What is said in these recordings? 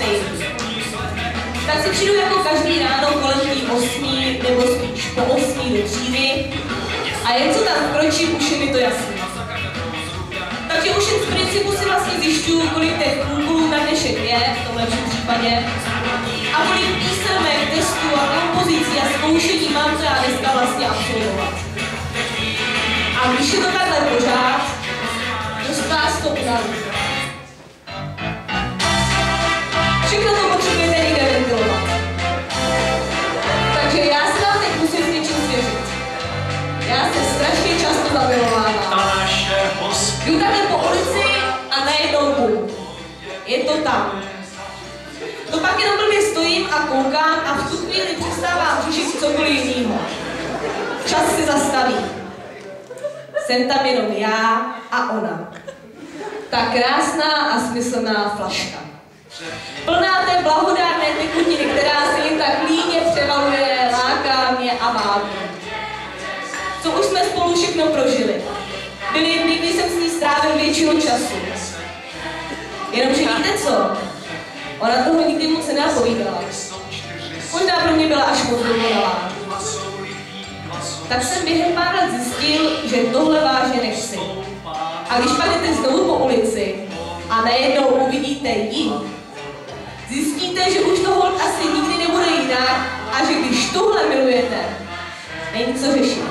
stejný. Tak si přijdu jako každý ráno kolem tý 8 nebo spíš po 8 do třídy a jen co tam vkročím, už je mi to jasný. Takže už jen z principu si vlastně zjišťuju, kolik těch úkolů na dnešek je, v tomhle případě, a kolik písemek, testů a kompozicí a zkoušení mám třeba dneska vlastně absolvovat. A když je to takhle pořád, dost vás to unaví. Všechno to potřebujete někde ventilovat. Takže já se vám teď musím s něčím svěřit. Já se strašně často zamilovávám. Jdu takhle po ulici a najednou bum. Je to tam. To pak jenom blbě stojím a koukám a v tu chvíli přestávám řešit cokoliv jiného. Čas si zastaví. Jsem tam jenom já a ona. Ta krásná a smyslná flaška. Plná té blahodárné tekutiny, která se jen tak líně převaluje, láká mě a vábí. Co už jsme spolu všechno prožili. Byly dny, kdy jsem s ní strávil většinu času. Jenomže víte co? Ona toho nikdy moc nenapovídala. Možná pro mě byla až moc dokonalá. Tak jsem během pár let zjistil, že tohle vážně nechci. A když pak jdete znovu po ulici a najednou uvidíte ji, zjistíte, že už to holt asi nikdy nebude jinak a že když tohle milujete, není co řešit.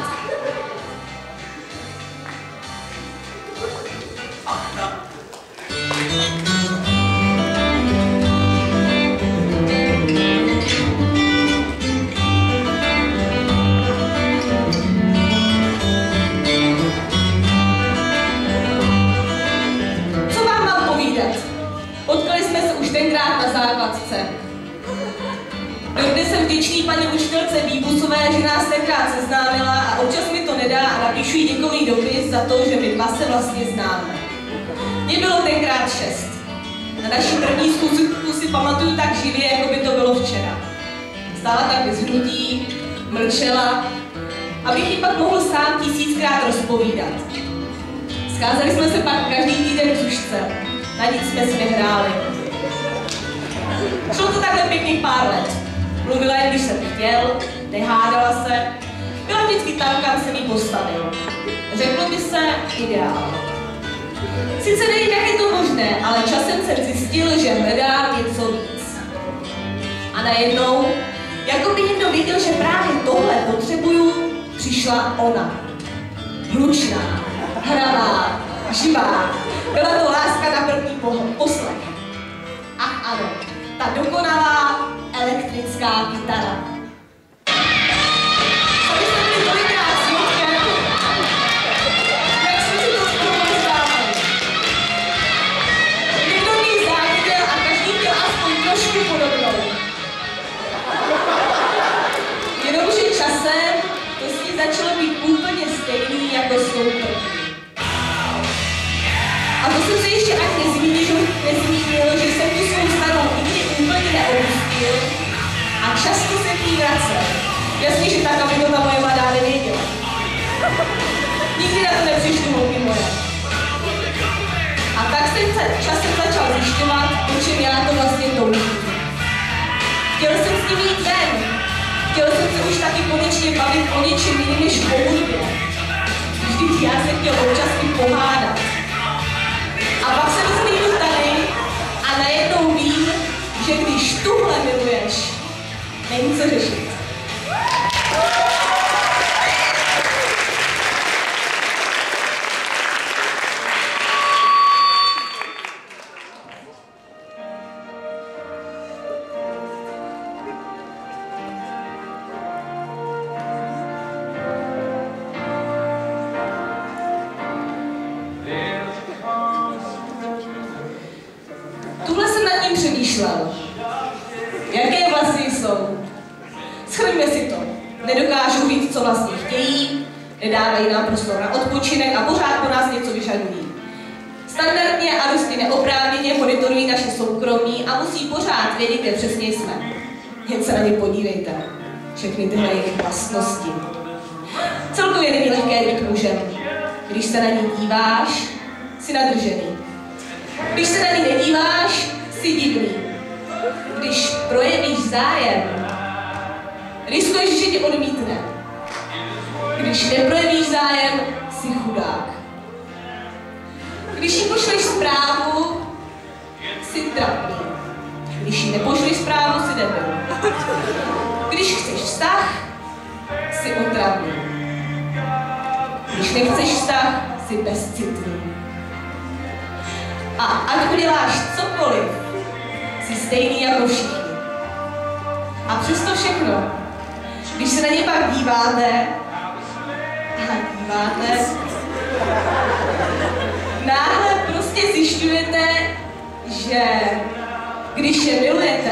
Potkali jsme se už tenkrát na základce. Dodnes jsem vděčný paní učitelce Výbusové, že nás tenkrát seznámila a občas mi to nedá a napíšu jí děkovný dopis za to, že my dva se vlastně známe. Mně bylo tenkrát 6. Na naší první schůzku si pamatuju tak živě, jako by to bylo včera. Stála tak bez hnutí, mlčela, abych jí pak mohl sám 1000krát rozpovídat. Scházeli jsme se pak každý týden v zušce. Na nic jsme si nehráli. Šlo to takhle pěkných pár let. Mluvila jen, když jsem chtěl, nehádala se. Byla vždycky tam, kam jsem jí postavil. Řeklo by se ideál. Sice nevím, jak je to možné, ale časem jsem zjistil, že hledám něco víc. A najednou, jako by někdo věděl, že právě tohle potřebuju, přišla ona. Hlučná, hravá, živá. Byla to láska na první poslech. Ach ano, ta dokonalá elektrická kytara. Co byste byli tolikrát svědkem, jak jsme si to spolu rozdávali. Někdo v ní záviděl a každý měl aspoň trošku podobnou. Jenomže časem to s ní začalo být úplně stejný jako s tou první. A to jsem se ještě ani nezmínil, že jsem tu svou starou nikdy úplně neopustil a často se k ní vracel. Jasně, že tak, aby to ta moje mladá nevěděla. Nikdy na to nepřišli holky moje. A tak jsem časem začal zjišťovat, po čem já to vlastně toužím. Chtěl jsem s ní jít ven. Chtěl jsem se už taky konečně bavit o něčem jiným než o hudbě. Vždyť já se chtěl občas i pohádat. A pak jsem zmínil tady a najednou vím, že když tuhle miluješ, není co řešit. Jaké vlasy jsou? Shrňme si to. Nedokážou říct, co vlastně chtějí, nedávají nám prostor na odpočinek a pořád po nás něco vyžadují. Standardně a dosti neoprávněně monitorují naše soukromí a musí pořád vědět, kde přesně jsme. Jen se na ně podívejte. Všechny tyhle jejich vlastnosti. Celkově není lehké být mužem. Když se na ní díváš, jsi nadržený. Když se na ní nedíváš, jsi divný. Když projevíš zájem, riskuješ, že tě odmítne. Když neprojevíš zájem, jsi chudák. Když jí pošleš zprávu, jsi trapný. Když jí nepošleš zprávu, jsi debil. Když chceš vztah, jsi otravný. Když nechceš vztah, jsi bezcitný. A ať uděláš cokoliv, jsi stejný jako všichni. A přesto všechno, když se na ně pak díváte, náhle prostě zjišťujete, že když je milujete,